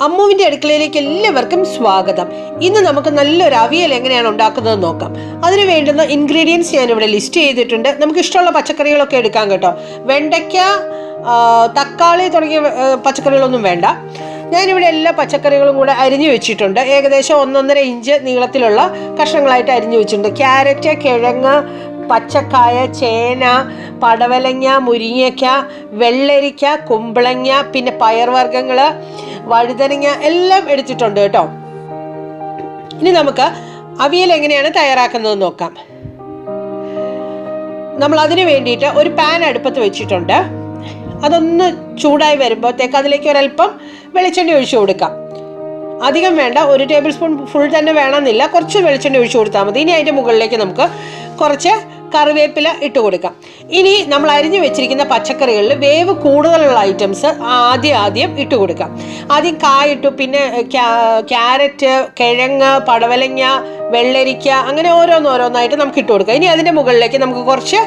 അമ്മുവിൻ്റെ അടുക്കളയിലേക്ക് എല്ലാവർക്കും സ്വാഗതം. ഇന്ന് നമുക്ക് നല്ലൊരു അവിയൽ എങ്ങനെയാണ് ഉണ്ടാക്കുന്നത് നോക്കാം. അതിന് വേണ്ടുന്ന ഇൻഗ്രീഡിയൻസ് ഞാനിവിടെ ലിസ്റ്റ് ചെയ്തിട്ടുണ്ട്. നമുക്ക് ഇഷ്ടമുള്ള പച്ചക്കറികളൊക്കെ എടുക്കാം കേട്ടോ. വെണ്ടയ്ക്ക, തക്കാളി തുടങ്ങിയ പച്ചക്കറികളൊന്നും വേണ്ട. ഞാനിവിടെ എല്ലാ പച്ചക്കറികളും കൂടെ അരിഞ്ഞു വെച്ചിട്ടുണ്ട്. ഏകദേശം 1.5 ഇഞ്ച് നീളത്തിലുള്ള കഷ്ണങ്ങളായിട്ട് അരിഞ്ഞു വെച്ചിട്ടുണ്ട്. ക്യാരറ്റ്, കിഴങ്ങ്, പച്ചക്കായ, ചേന, പടവലങ്ങ, മുരിങ്ങയ്ക്ക, വെള്ളരിക്ക, കുമ്പളങ്ങ, പിന്നെ പയർവർഗ്ഗങ്ങൾ, വഴുതനങ്ങ എല്ലാം എടുത്തിട്ടുണ്ട് കേട്ടോ. ഇനി നമുക്ക് അവിയൽ എങ്ങനെയാണ് തയ്യാറാക്കുന്നത് നോക്കാം. നമ്മൾ അതിന് വേണ്ടിയിട്ട് ഒരു പാൻ അടുപ്പത്ത് വെച്ചിട്ടുണ്ട്. അതൊന്ന് ചൂടായി വരുമ്പോഴത്തേക്ക് അതിലേക്ക് ഒരല്പം വെളിച്ചെണ്ണ ഒഴിച്ചു കൊടുക്കാം. അധികം വേണ്ട, 1 ടേബിൾ സ്പൂൺ ഫുൾ തന്നെ വേണമെന്നില്ല, കുറച്ച് വെളിച്ചെണ്ണ ഒഴിച്ചു കൊടുത്താൽ മതി. ഇനി അതിൻ്റെ മുകളിലേക്ക് നമുക്ക് കുറച്ച് കറിവേപ്പില ഇട്ട് കൊടുക്കാം. ഇനി നമ്മൾ അരിഞ്ഞു വെച്ചിരിക്കുന്ന പച്ചക്കറികളിൽ വേവ് കൂടുതലുള്ള ഐറ്റംസ് ആദ്യം ഇട്ട് കൊടുക്കാം. ആദ്യം കായിട്ടു, പിന്നെ ക്യാരറ്റ്, കിഴങ്ങ്, പടവലങ്ങ, വെള്ളരിക്ക, അങ്ങനെ ഓരോന്നായിട്ട് നമുക്ക് ഇട്ട് കൊടുക്കാം. ഇനി അതിൻ്റെ മുകളിലേക്ക് നമുക്ക് കുറച്ച്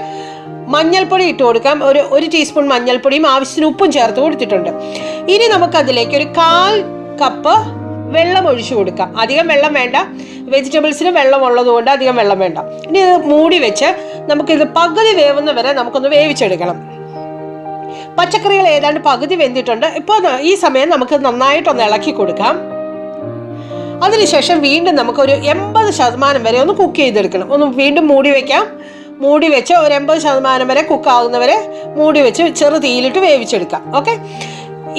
മഞ്ഞൾപ്പൊടി ഇട്ട് കൊടുക്കാം. ഒരു ടീസ്പൂൺ മഞ്ഞൾപ്പൊടിയും ആവശ്യത്തിന് ഉപ്പും ചേർത്ത് കൊടുത്തിട്ടുണ്ട്. ഇനി നമുക്കതിലേക്ക് ഒരു 1/4 കപ്പ് വെള്ളം ഒഴിച്ചു കൊടുക്കാം. അധികം വെള്ളം വേണ്ട, വെജിറ്റബിൾസിന് വെള്ളം ഉള്ളതുകൊണ്ട് അധികം വെള്ളം വേണ്ട. ഇനി ഇത് മൂടി വെച്ച് നമുക്കിത് പകുതി വേവുന്ന വരെ നമുക്കൊന്ന് വേവിച്ചെടുക്കണം. പച്ചക്കറികൾ ഏതാണ്ട് പകുതി വെന്തിട്ടുണ്ട്. ഇപ്പോൾ ഈ സമയം നമുക്ക് നന്നായിട്ടൊന്ന് ഇളക്കി കൊടുക്കാം. അതിനുശേഷം വീണ്ടും നമുക്കൊരു 80% വരെ ഒന്ന് കുക്ക് ചെയ്തെടുക്കണം. ഒന്ന് വീണ്ടും മൂടി വെക്കാം. മൂടി വെച്ച് ഒരു 80% വരെ കുക്കാവുന്നവരെ മൂടി വെച്ച് ചെറു തീയിലിട്ട് വേവിച്ചെടുക്കാം. ഓക്കെ,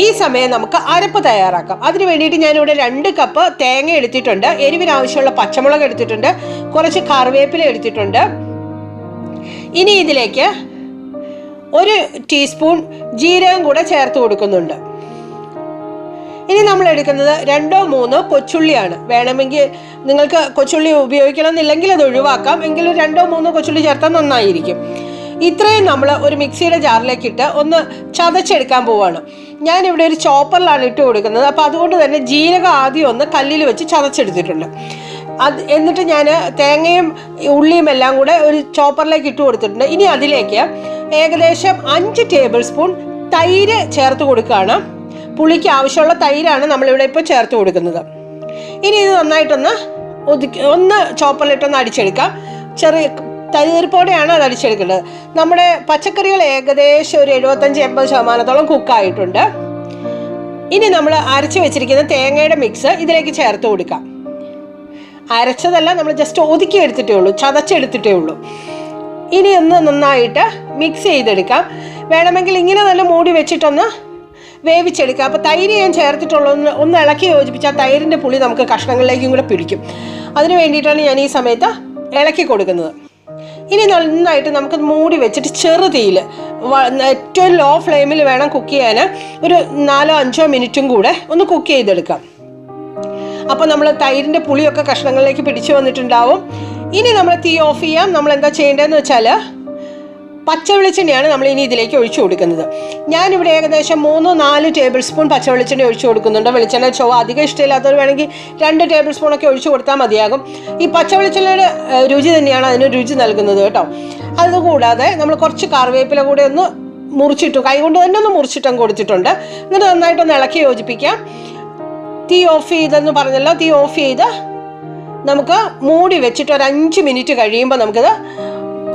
ഈ സമയം നമുക്ക് അരപ്പ് തയ്യാറാക്കാം. അതിന് വേണ്ടിയിട്ട് ഞാനിവിടെ 2 കപ്പ് തേങ്ങ എടുത്തിട്ടുണ്ട്. എരിവിന് ആവശ്യമുള്ള പച്ചമുളക് എടുത്തിട്ടുണ്ട്, കുറച്ച് കറിവേപ്പില എടുത്തിട്ടുണ്ട്. ഇനി ഇതിലേക്ക് 1 ടീസ്പൂൺ ജീരകം കൂടെ ചേർത്ത് കൊടുക്കുന്നുണ്ട്. ഇനി നമ്മൾ എടുക്കുന്നത് 2-3 കൊച്ചുള്ളിയാണ്. വേണമെങ്കിൽ നിങ്ങൾക്ക് കൊച്ചുള്ളി ഉപയോഗിക്കണം എന്നില്ലെങ്കിൽ അത് ഒഴിവാക്കാം. എങ്കിലും 2-3 കൊച്ചുള്ളി ചേർത്താൽ നന്നായിരിക്കും. ഇത്രയും നമ്മൾ ഒരു മിക്സിയുടെ ജാറിലേക്ക് ഇട്ട് ഒന്ന് ചതച്ചെടുക്കാൻ പോവാണ്. ഞാനിവിടെ ഒരു ചോപ്പറിലാണ് ഇട്ട് കൊടുക്കുന്നത്. അപ്പോൾ അതുകൊണ്ട് തന്നെ ജീരകം ആദ്യം ഒന്ന് കല്ലിൽ വെച്ച് ചതച്ചെടുത്തിട്ടുണ്ട്. എന്നിട്ട് ഞാൻ തേങ്ങയും ഉള്ളിയും എല്ലാം കൂടെ ഒരു ചോപ്പറിലേക്ക് ഇട്ട് കൊടുത്തിട്ടുണ്ട്. ഇനി അതിലേക്ക് ഏകദേശം 5 ടേബിൾ സ്പൂൺ തൈര് ചേർത്ത് കൊടുക്കുകയാണ്. പുളിക്ക് ആവശ്യമുള്ള തൈരാണ് നമ്മളിവിടെ ഇപ്പോൾ ചേർത്ത് കൊടുക്കുന്നത്. ഇനി ഇത് നന്നായിട്ടൊന്ന് ഒന്ന് ചോപ്പറിലിട്ടൊന്ന് അടിച്ചെടുക്കാം. ചെറിയ തരിതരിപ്പോടെയാണ് അത് അടിച്ചെടുക്കേണ്ടത്. നമ്മുടെ പച്ചക്കറികൾ ഏകദേശം ഒരു 75-80% കുക്കായിട്ടുണ്ട്. ഇനി നമ്മൾ അരച്ച് വെച്ചിരിക്കുന്ന തേങ്ങയുടെ മിക്സ് ഇതിലേക്ക് ചേർത്ത് കൊടുക്കാം. അരച്ചതല്ല, നമ്മൾ ജസ്റ്റ് ഒതുക്കി എടുത്തിട്ടേ ഉള്ളൂ, ചതച്ചെടുത്തിട്ടേ ഉള്ളൂ. ഇനി ഒന്ന് നന്നായിട്ട് മിക്സ് ചെയ്തെടുക്കാം. വേണമെങ്കിൽ ഇങ്ങനെ നല്ല മൂടി വെച്ചിട്ടൊന്ന് വേവിച്ചെടുക്കാം. അപ്പോൾ തൈര് ഞാൻ ചേർത്തിട്ടുള്ള ഒന്ന് ഇളക്കി യോജിപ്പിച്ചാൽ തൈരിൻ്റെ പുളി നമുക്ക് കഷ്ണങ്ങളിലേക്കും കൂടെ പിടിക്കും. അതിന് വേണ്ടിയിട്ടാണ് ഞാൻ ഈ സമയത്ത് ഇളക്കി കൊടുക്കുന്നത്. ഇനി നന്നായിട്ട് നമുക്ക് മൂടി വെച്ചിട്ട് ചെറുതീയിൽ ഏറ്റവും ലോ ഫ്ലെയിമിൽ വേണം കുക്ക് ചെയ്യാൻ. ഒരു 4-5 മിനിറ്റും കൂടെ ഒന്ന് കുക്ക് ചെയ്തെടുക്കാം. അപ്പോൾ നമ്മൾ തൈരിൻ്റെ പുളിയൊക്കെ കഷ്ണങ്ങളിലേക്ക് പിടിച്ചു വന്നിട്ടുണ്ടാവും. ഇനി നമ്മൾ തീ ഓഫ് ചെയ്യാം. നമ്മൾ എന്താ ചെയ്യേണ്ടതെന്ന് വെച്ചാൽ പച്ച വെളിച്ചെണ്ണയാണ് നമ്മൾ ഇനി ഇതിലേക്ക് ഒഴിച്ചു കൊടുക്കുന്നത്. ഞാനിവിടെ ഏകദേശം 3-4 ടേബിൾ സ്പൂൺ പച്ച വെളിച്ചെണ്ണ ഒഴിച്ചു കൊടുക്കുന്നുണ്ട്. വെളിച്ചെണ്ണ ചൊവ്വ അധികം ഇഷ്ടമില്ലാത്തവർ വേണമെങ്കിൽ 2 ടേബിൾ സ്പൂണൊക്കെ ഒഴിച്ചു കൊടുത്താൽ മതിയാകും. ഈ പച്ച വെളിച്ചെണ്ണയുടെ രുചി തന്നെയാണ് അതിന് രുചി നൽകുന്നത് കേട്ടോ. അതുകൂടാതെ നമ്മൾ കുറച്ച് കറിവേപ്പില കൂടെ ഒന്ന് മുറിച്ചിട്ടു, കൈകൊണ്ട് തന്നെ ഒന്ന് മുറിച്ചിട്ടും കൊടുത്തിട്ടുണ്ട്. എന്നിട്ട് നന്നായിട്ടൊന്ന് ഇളക്കി യോജിപ്പിക്കാം. തീ ഓഫ് ചെയ്തെന്ന് പറഞ്ഞല്ലോ, തീ ഓഫ് ചെയ്ത് നമുക്ക് മൂടി വെച്ചിട്ട് ഒരു 5 മിനിറ്റ് കഴിയുമ്പോൾ നമുക്കിത്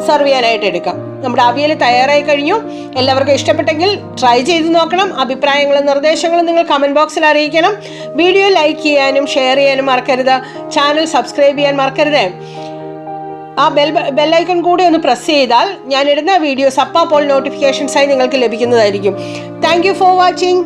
സെർവ് ചെയ്യാനായിട്ട് എടുക്കാം. നമ്മുടെ അവിയൽ തയ്യാറായി കഴിഞ്ഞു. എല്ലാവർക്കും ഇഷ്ടപ്പെട്ടെങ്കിൽ ട്രൈ ചെയ്ത് നോക്കണം. അഭിപ്രായങ്ങളും നിർദ്ദേശങ്ങളും നിങ്ങൾ കമൻറ്റ് ബോക്സിൽ അറിയിക്കണം. വീഡിയോ ലൈക്ക് ചെയ്യാനും ഷെയർ ചെയ്യാനും മറക്കരുത്. ചാനൽ സബ്സ്ക്രൈബ് ചെയ്യാൻ മറക്കരുത്. ആ ബെല്ലൈക്കൺ കൂടി ഒന്ന് പ്രസ് ചെയ്താൽ ഞാനിടുന്ന വീഡിയോസ് അപ്പോൾ നോട്ടിഫിക്കേഷൻസായി നിങ്ങൾക്ക് ലഭിക്കുന്നതായിരിക്കും. Thank you for watching.